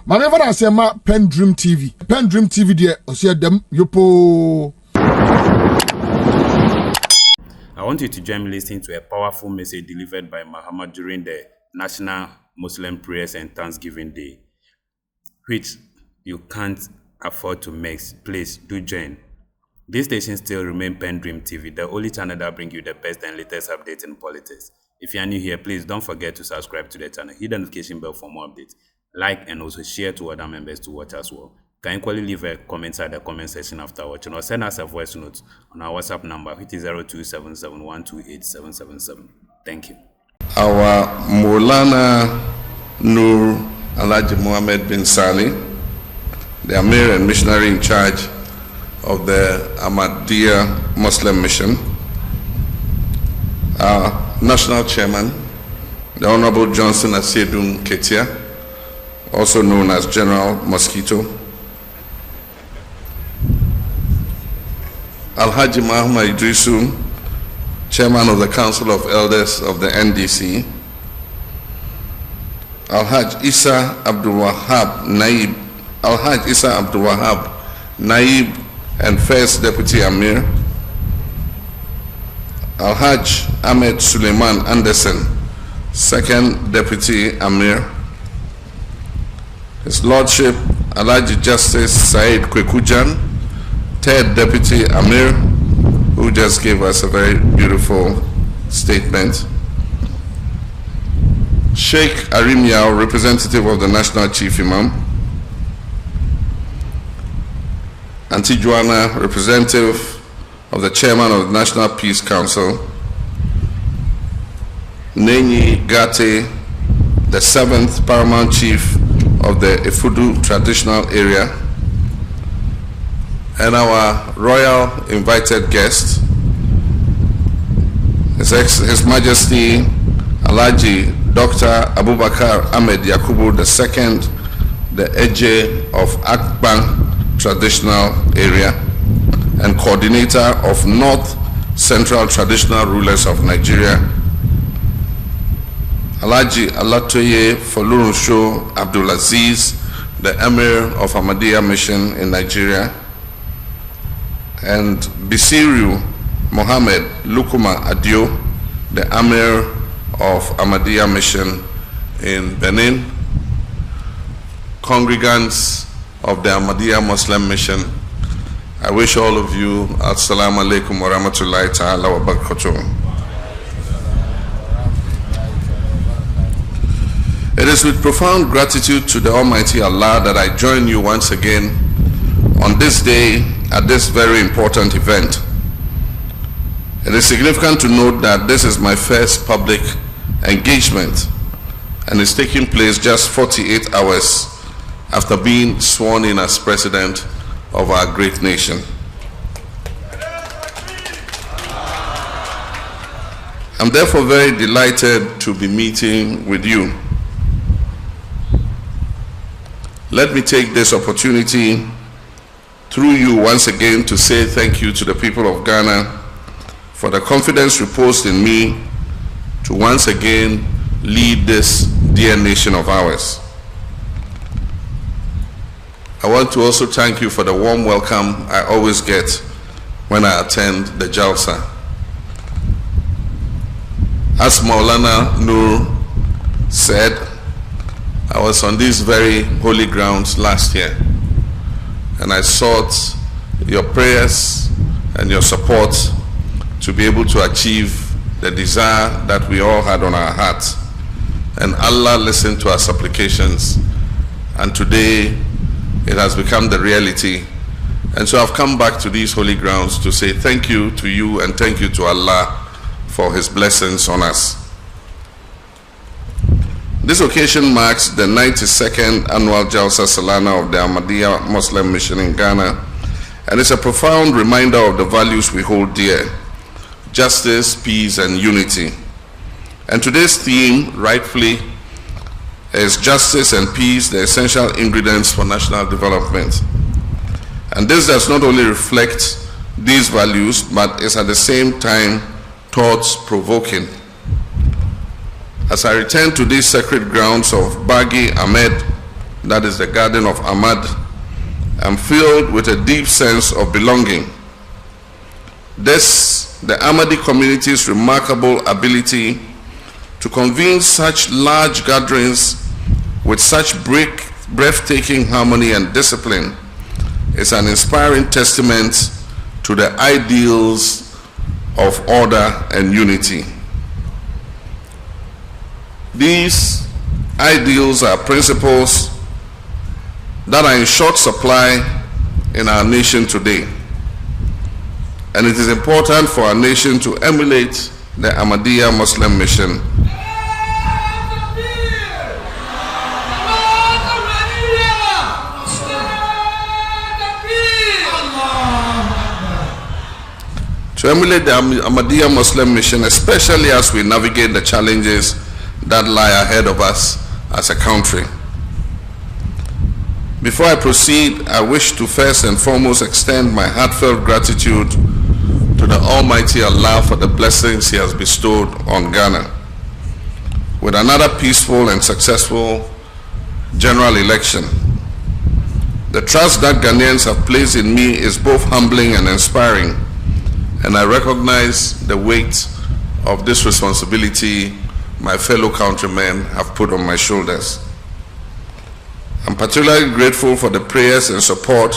My never I say ma PENDREAM TV. PENDREAM TV there. I see them yopo. I want you to join me listening to a powerful message delivered by Mahama during the National Muslim Prayers and Thanksgiving Day, which you can't afford to miss. Please do join. This station still remains PENDREAM TV, the only channel that brings you the best and latest updates in politics. If you are new here, please don't forget to subscribe to the channel, hit the notification bell for more updates, like and also share to other members to watch as well. You can equally leave a comment at the comment section after watching, or send us a voice note on our WhatsApp number, which is 0277128777. Thank you. Our Maulana Nur Alhaji Mohammed bin Sali, the Amir and missionary in charge of the Ahmadiyya Muslim Mission, our national chairman, the Honorable Johnson Asedun Ketia, also known as General Mosquito, Alhaji Mahama Idrisu, Chairman of the Council of Elders of the NDC, Alhaj Isa Abdul Wahab Naib, Alhaj Isa Abdul Wahab Naib and First Deputy Amir, Alhaj Ahmed Suleiman Anderson, Second Deputy Amir, His Lordship Alhaji Justice Said Kwekujan, Third Deputy Amir, who just gave us a very beautiful statement, Sheikh Arim Yao, representative of the National Chief Imam, Auntie Joanna, representative of the Chairman of the National Peace Council, Nenyi Gate, the 7th Paramount Chief of the Ifudu Traditional Area, and our royal invited guest, His Majesty Alhaji Dr. Abubakar Ahmed Yakubu II, the Eje of Akban Traditional Area and coordinator of North Central Traditional Rulers of Nigeria, Alhaji Alatoye Folurunsho Abdulaziz, the Emir of Ahmadiyya Mission in Nigeria, and Bisiru Mohammed Lukuma Adio, the Emir of Ahmadiyya Mission in Benin, congregants of the Ahmadiyya Muslim Mission, I wish all of you Assalamu alaikum wa rahmatullahi ta'ala wa barakatuh. It is with profound gratitude to the Almighty Allah that I join you once again on this day at this very important event. It is significant to note that this is my first public engagement and is taking place just 48 hours after being sworn in as president of our great nation. I'm therefore very delighted to be meeting with you. Let me take this opportunity through you once again to say thank you to the people of Ghana for the confidence reposed in me to once again lead this dear nation of ours. I want to also thank you for the warm welcome I always get when I attend the Jalsa. As Maulana Nur said, I was on these very holy grounds last year, and I sought your prayers and your support to be able to achieve the desire that we all had on our hearts. And Allah listened to our supplications, and today it has become the reality. And so I've come back to these holy grounds to say thank you to you and thank you to Allah for His blessings on us. This occasion marks the 92nd annual Jalsa Salana of the Ahmadiyya Muslim Mission in Ghana, and it's a profound reminder of the values we hold dear: justice, peace, and unity. And today's theme, rightfully, is justice and peace, the essential ingredients for national development. And this does not only reflect these values, but is at the same time thought-provoking. As I return to these sacred grounds of Bagi Ahmed, that is the Garden of Ahmad, am filled with a deep sense of belonging. This, the Ahmadi community's remarkable ability to convene such large gatherings with such breathtaking harmony and discipline, is an inspiring testament to the ideals of order and unity. These ideals are principles that are in short supply in our nation today. And it is important for our nation to emulate the Ahmadiyya Muslim mission especially as we navigate the challenges that lie ahead of us as a country. Before I proceed, I wish to first and foremost extend my heartfelt gratitude to the Almighty Allah for the blessings He has bestowed on Ghana with another peaceful and successful general election. The trust that Ghanaians have placed in me is both humbling and inspiring, and I recognize the weight of this responsibility my fellow countrymen have put on my shoulders. I'm particularly grateful for the prayers and support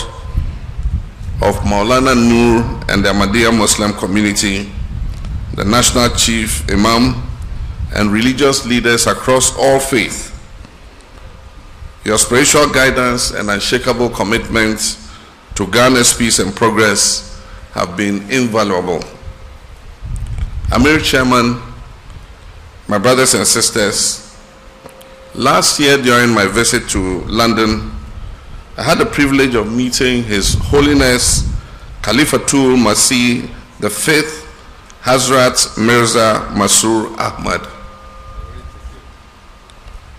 of Maulana Noor and the Ahmadiyya Muslim community, the National Chief Imam, and religious leaders across all faiths. Your spiritual guidance and unshakable commitment to Ghana's peace and progress have been invaluable. Amir Chairman, my brothers and sisters, last year during my visit to London, I had the privilege of meeting His Holiness Khalifatul Masih V Hazrat Mirza Masroor Ahmad.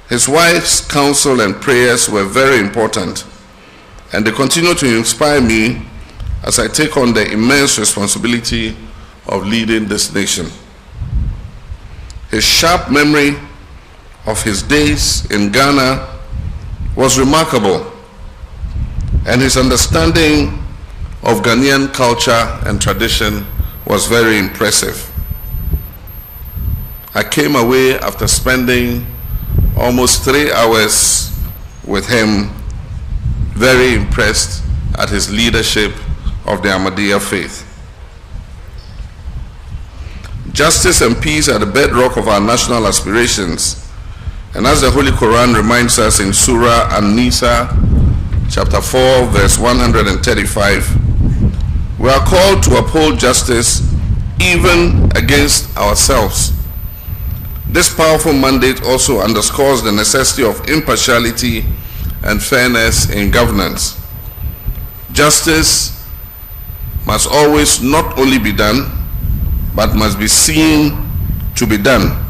His wife's counsel and prayers were very important, and they continue to inspire me as I take on the immense responsibility of leading this nation. His sharp memory of his days in Ghana was remarkable, and his understanding of Ghanaian culture and tradition was very impressive. I came away after spending almost 3 hours with him, very impressed at his leadership of the Ahmadiyya faith. Justice and peace are the bedrock of our national aspirations, and as the Holy Quran reminds us in Surah An-Nisa, chapter 4, verse 135, we are called to uphold justice even against ourselves. This powerful mandate also underscores the necessity of impartiality and fairness in governance. Justice must always not only be done, but must be seen to be done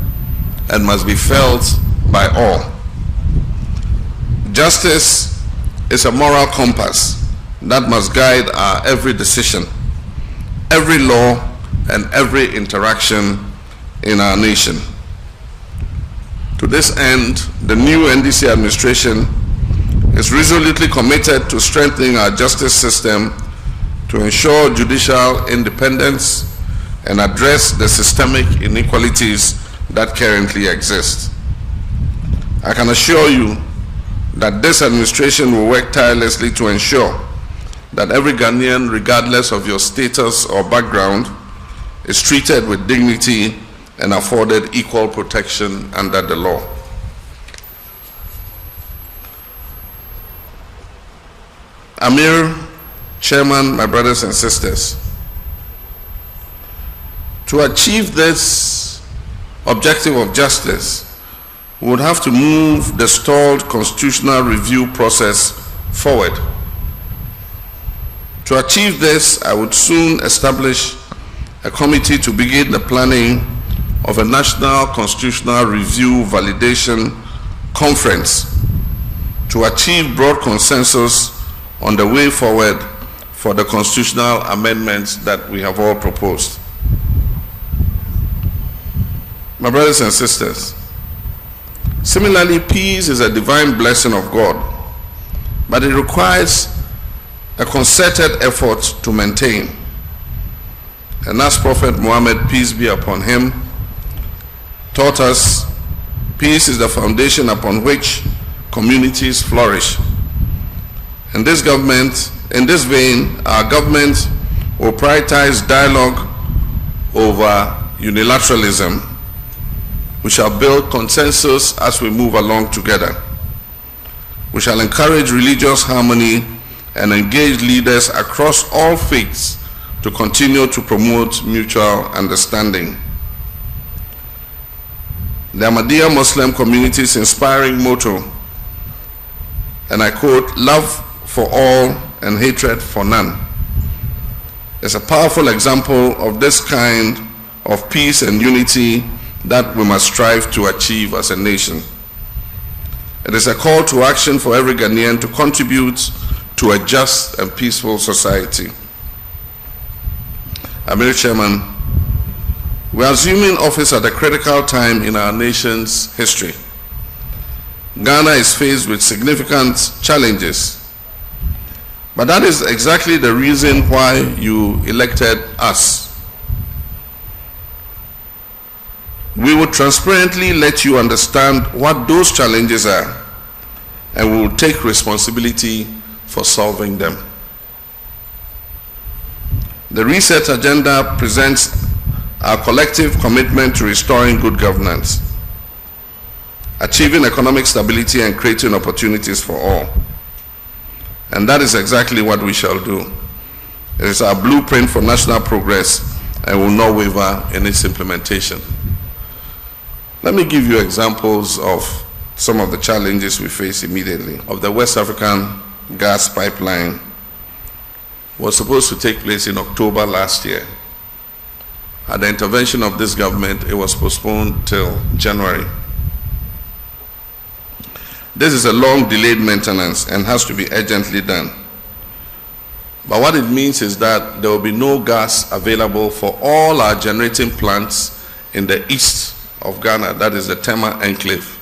and must be felt by all. Justice is a moral compass that must guide our every decision, every law, and every interaction in our nation. To this end, the new NDC administration is resolutely committed to strengthening our justice system to ensure judicial independence and address the systemic inequalities that currently exist. I can assure you that this administration will work tirelessly to ensure that every Ghanaian, regardless of your status or background, is treated with dignity and afforded equal protection under the law. Amir, Chairman, my brothers and sisters, to achieve this objective of justice, we would have to move the stalled constitutional review process forward. To achieve this, I would soon establish a committee to begin the planning of a national constitutional review validation conference to achieve broad consensus on the way forward for the constitutional amendments that we have all proposed. My brothers and sisters, similarly, peace is a divine blessing of God, but it requires a concerted effort to maintain. And as Prophet Muhammad, peace be upon him, taught us, peace is the foundation upon which communities flourish. In this vein, our government will prioritize dialogue over unilateralism. We shall build consensus as we move along together. We shall encourage religious harmony and engage leaders across all faiths to continue to promote mutual understanding. The Ahmadiyya Muslim community's inspiring motto, and I quote, "Love for all and hatred for none," is a powerful example of this kind of peace and unity that we must strive to achieve as a nation. It is a call to action for every Ghanaian to contribute to a just and peaceful society. Amir Chairman, we are assuming office at a critical time in our nation's history. Ghana is faced with significant challenges, but that is exactly the reason why you elected us. We will transparently let you understand what those challenges are, and we will take responsibility for solving them. The Reset Agenda presents our collective commitment to restoring good governance, achieving economic stability, and creating opportunities for all. And that is exactly what we shall do. It is our blueprint for national progress and will not waver in its implementation. Let me give you examples of some of the challenges we face immediately. Of the West African gas pipeline was supposed to take place in October last year. At the intervention of this government, it was postponed till January. This is a long delayed maintenance and has to be urgently done. But what it means is that there will be no gas available for all our generating plants in the east of Ghana, that is the Tema Enclave,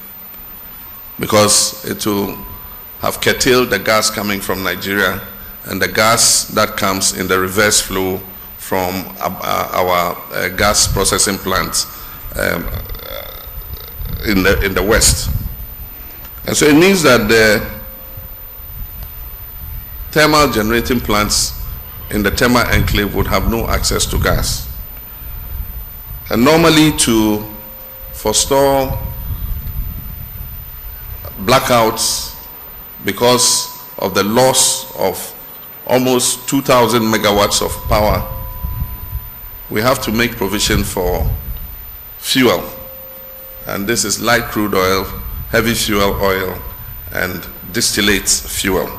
because it will have curtailed the gas coming from Nigeria and the gas that comes in the reverse flow from our gas processing plants in the west. And so it means that the thermal generating plants in the Tema Enclave would have no access to gas. And normally, to forestall blackouts because of the loss of almost 2,000 megawatts of power, we have to make provision for fuel. And this is light crude oil, heavy fuel oil, and distillate fuel.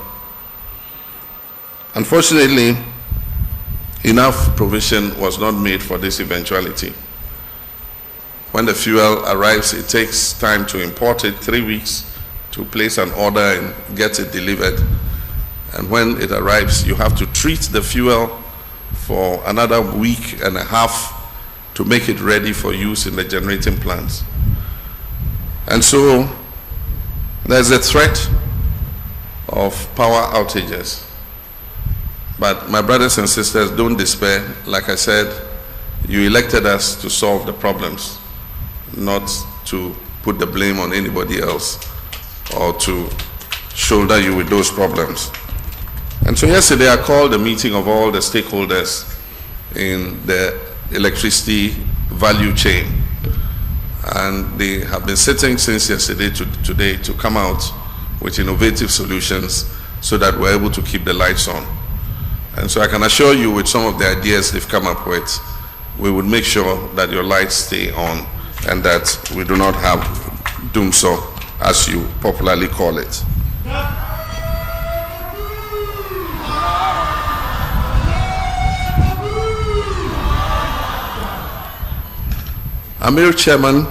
Unfortunately, enough provision was not made for this eventuality. When the fuel arrives, it takes time to import it, 3 weeks to place an order and get it delivered. And when it arrives, you have to treat the fuel for another week and a half to make it ready for use in the generating plants. And so there's a threat of power outages. But my brothers and sisters, don't despair. Like I said, you elected us to solve the problems, not to put the blame on anybody else or to shoulder you with those problems. And so yesterday I called a meeting of all the stakeholders in the electricity value chain. And they have been sitting since yesterday to today to come out with innovative solutions so that we're able to keep the lights on. And so I can assure you, with some of the ideas they've come up with, we would make sure that your lights stay on and that we do not have doomso, as you popularly call it. Amir Chairman,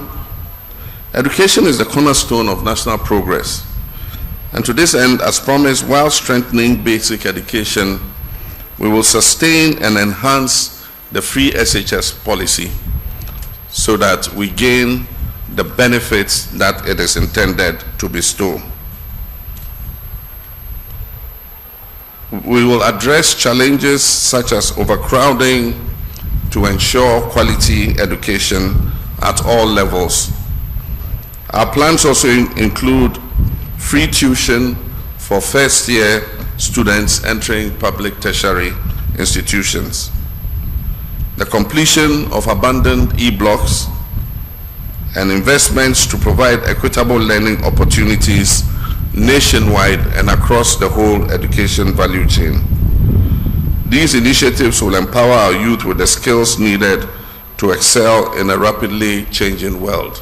education is the cornerstone of national progress. And to this end, as promised, while strengthening basic education, we will sustain and enhance the free SHS policy so that we gain the benefits that it is intended to bestow. We will address challenges such as overcrowding to ensure quality education at all levels. Our plans also include free tuition for first-year students entering public tertiary institutions, the completion of abandoned e-blocks, and investments to provide equitable learning opportunities nationwide and across the whole education value chain. These initiatives will empower our youth with the skills needed to excel in a rapidly changing world.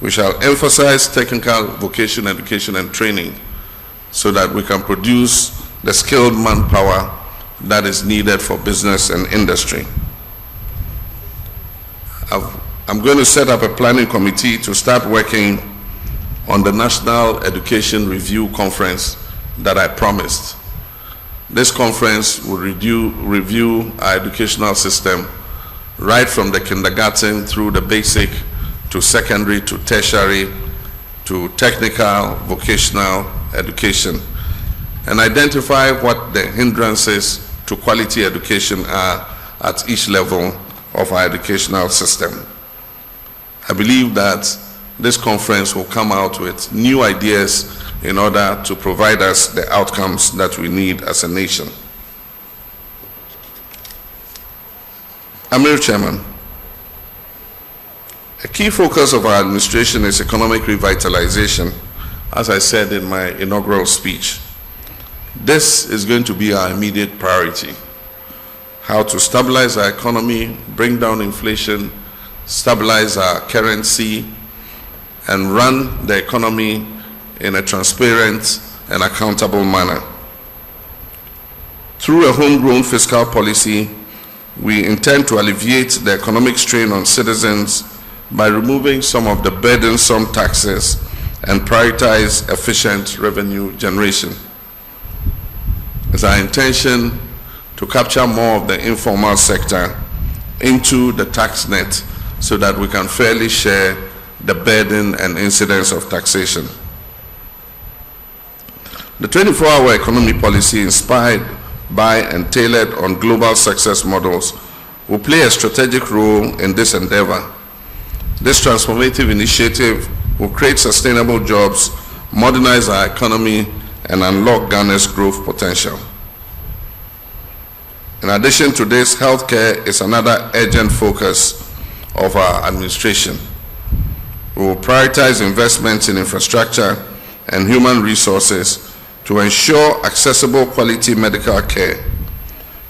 We shall emphasize technical vocational education and training so that we can produce the skilled manpower that is needed for business and industry. I'm going to set up a planning committee to start working on the National Education Review Conference that I promised. This conference will review our educational system right from the kindergarten through the basic to secondary to tertiary to technical vocational education and identify what the hindrances to quality education are at each level of our educational system. I believe that this conference will come out with new ideas in order to provide us the outcomes that we need as a nation. Amir Chairman, a key focus of our administration is economic revitalization, as I said in my inaugural speech. This is going to be our immediate priority. How to stabilize our economy, bring down inflation, stabilize our currency, and run the economy in a transparent and accountable manner. Through a homegrown fiscal policy, we intend to alleviate the economic strain on citizens by removing some of the burdensome taxes and prioritize efficient revenue generation. It's our intention to capture more of the informal sector into the tax net so that we can fairly share the burden and incidence of taxation. The 24-hour economy policy, inspired by and tailored on global success models, will play a strategic role in this endeavor. This transformative initiative will create sustainable jobs, modernize our economy, and unlock Ghana's growth potential. In addition to this, healthcare is another urgent focus of our administration. We will prioritize investments in infrastructure and human resources to ensure accessible quality medical care.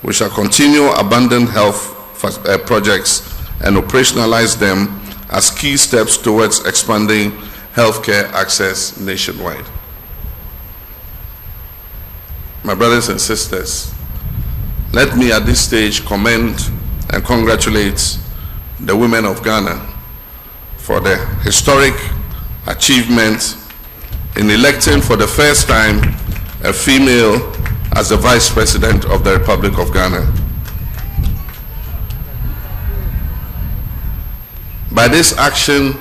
We shall continue abandoned health projects and operationalize them as key steps towards expanding healthcare access nationwide. My brothers and sisters, let me at this stage commend and congratulate the women of Ghana for the historic achievement in electing for the first time a female as the Vice President of the Republic of Ghana. By this action,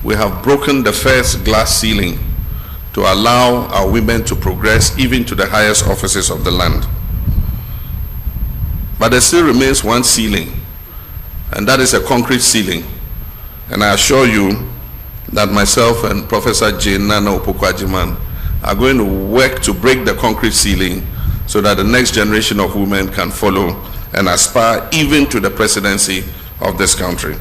we have broken the first glass ceiling to allow our women to progress even to the highest offices of the land. But there still remains one ceiling, and that is a concrete ceiling. And I assure you that myself and Professor Jane Nana Opoku-Agyeman are going to work to break the concrete ceiling so that the next generation of women can follow and aspire even to the presidency of this country.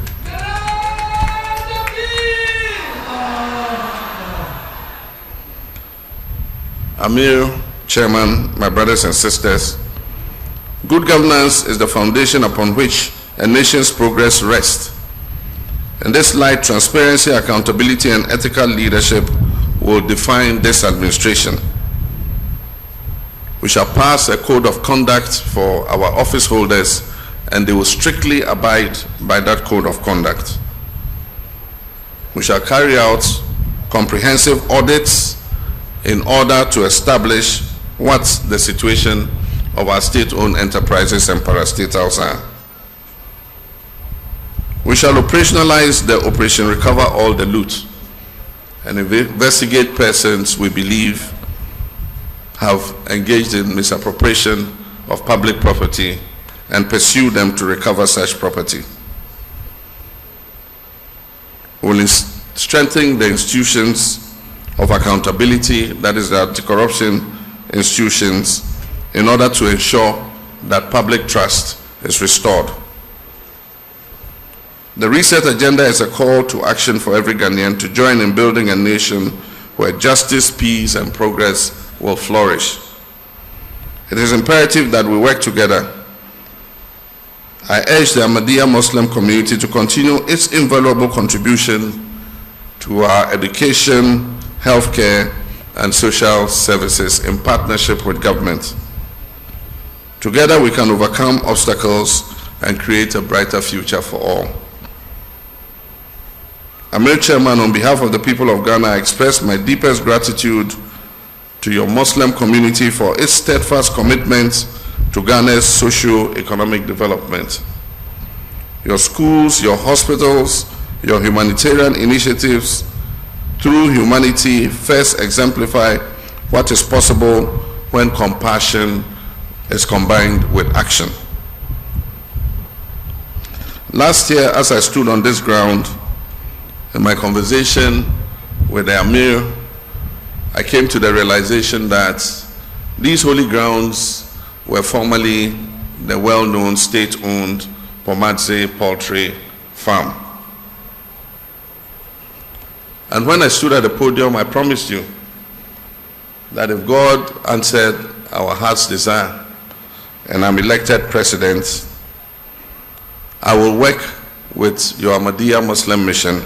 Amir, Chairman, my brothers and sisters, good governance is the foundation upon which a nation's progress rests. In this light, transparency, accountability, and ethical leadership will define this administration. We shall pass a code of conduct for our office holders, and they will strictly abide by that code of conduct. We shall carry out comprehensive audits in order to establish what the situation of our state-owned enterprises and parastatals are. We shall operationalize the Operation Recover All the Loot and investigate persons we believe have engaged in misappropriation of public property and pursue them to recover such property. We will strengthen the institutions of accountability, that is the anti-corruption institutions, in order to ensure that public trust is restored. The Reset Agenda is a call to action for every Ghanaian to join in building a nation where justice, peace, and progress will flourish. It is imperative that we work together. I urge the Ahmadiyya Muslim community to continue its invaluable contribution to our education, healthcare, and social services in partnership with government. Together we can overcome obstacles and create a brighter future for all. Amir Chairman, on behalf of the people of Ghana, I express my deepest gratitude to your Muslim community for its steadfast commitment to Ghana's socio-economic development. Your schools, your hospitals, your humanitarian initiatives through humanity first exemplify what is possible when compassion is combined with action. Last year, as I stood on this ground, in my conversation with the Amir, I came to the realization that these holy grounds were formerly the well-known state-owned Pomadze poultry farm. And when I stood at the podium, I promised you that if God answered our heart's desire and I'm elected president, I will work with your Ahmadiyya Muslim mission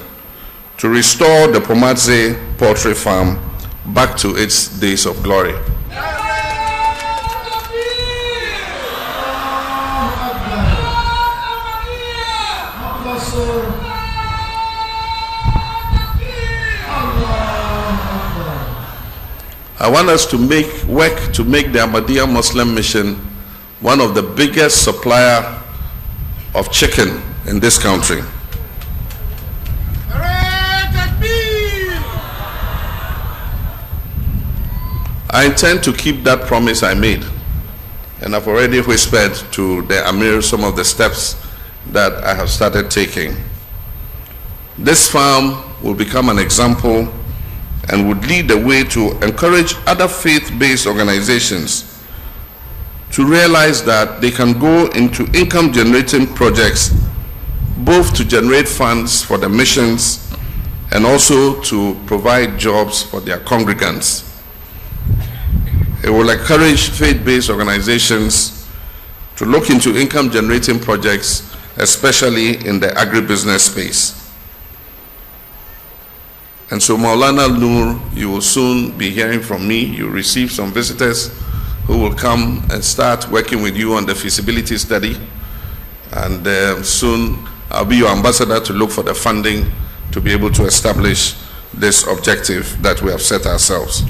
to restore the Pomadze poultry farm back to its days of glory. I want us to work to make the Ahmadiyya Muslim mission one of the biggest supplier of chicken in this country. I intend to keep that promise I made, and I've already whispered to the Amir some of the steps that I have started taking. This farm will become an example and would lead the way to encourage other faith-based organizations to realize that they can go into income-generating projects both to generate funds for the missions and also to provide jobs for their congregants. It will encourage faith-based organizations to look into income-generating projects, especially in the agribusiness space. And so, Maulana Noor, you will soon be hearing from me. You'll receive some visitors who will come and start working with you on the feasibility study. And soon, I'll be your ambassador to look for the funding to be able to establish this objective that we have set ourselves.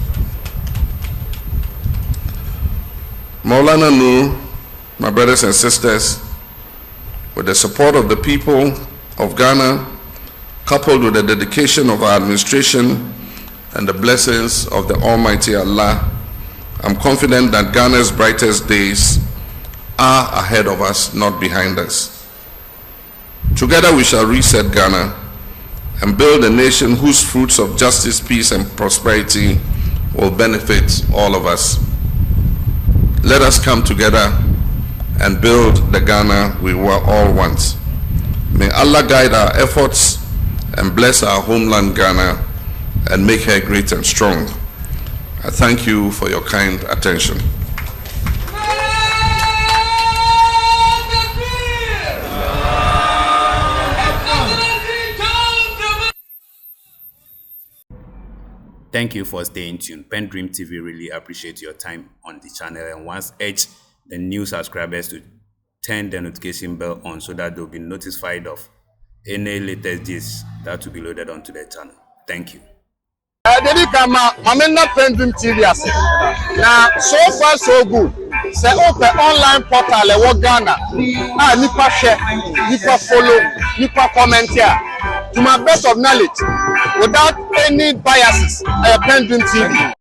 Maulana Noor, my brothers and sisters, with the support of the people of Ghana, coupled with the dedication of our administration and the blessings of the Almighty Allah, I'm confident that Ghana's brightest days are ahead of us, not behind us. Together we shall reset Ghana and build a nation whose fruits of justice, peace, and prosperity will benefit all of us. Let us come together and build the Ghana we all want. May Allah guide our efforts and bless our homeland Ghana and make her great and strong. I thank you for your kind attention. Thank you for staying tuned. PENDREAM TV really appreciate your time on the channel, and once urge the new subscribers to turn the notification bell on so that they'll be notified of any latest gist that will be loaded onto the channel. Thank you. Dedi kama mamena PENDREAM TV ase. Na so far so good. Say open online portal e wo Ghana. Ah nipa share, nipa follow, nipa comment here. To my best of knowledge, without any biases, PENDREAM TV.